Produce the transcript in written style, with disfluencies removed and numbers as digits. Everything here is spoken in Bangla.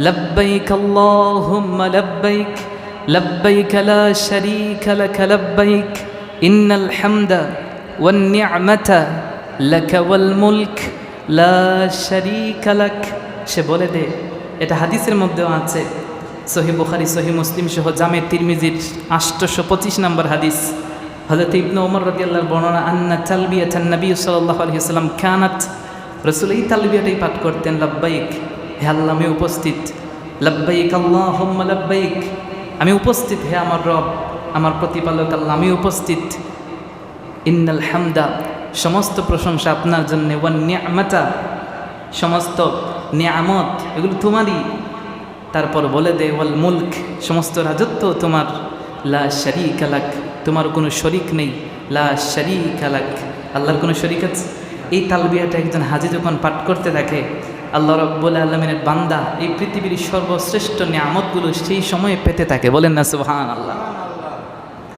লব্বাইক আল্লাহুম্মা লব্বাইক লব্বাইক লা শারীকা লাক লব্বাইক ইন্নাল হামদা ওয়ান নি'মাতা লাকা ওয়াল মুলক লা শারীকা লাক। সে বলে দে, এটা হাদিসের মধ্যেও আছে, সহিহ বুখারী সহিহ মুসলিম সহ জামে তিরমিজির 825 নম্বর হাদিস। হযরত ইবনে ওমর রাদিয়াল্লাহু বর্ণনা, আন্না তালবিয়াতান নবী সাল্লাল্লাহু আলাইহি ওয়াসাল্লাম কানাত, রাসূল এই তালবিয়াটাই পাঠ করতেন, লব্বাইক, হে আল্লাহ আমি উপস্থিত, লব্বাইক আল্লাহুম্মা লব্বাইক, আমি উপস্থিত, হে আমার রব, আমার প্রতিপালক আল্লাহ আমি উপস্থিত, ইন্নাল হামদা, সমস্ত প্রশংসা আপনার জন্য, ওয়ান নি'মাতা, সমস্ত নিয়ামত এগুলো তোমারই, তারপর বলে দে ওয়াল মুলক, সমস্ত রাজত্ব তোমার, লা শারীকা লাক, তোমার কোনো শরিক নেই, লা শারীকা লাক, আল্লাহর কোনো শরিক আছে? এই তালবিয়াটা একজন হাজী যখন পাঠ করতে থাকে, আল্লাহ রাব্বুল আলামিনের বান্দা এই পৃথিবীর সর্বশ্রেষ্ঠ নিয়ামতগুলো সেই সময়ে পেতে থাকে। বলেন না সুবহানাল্লাহ।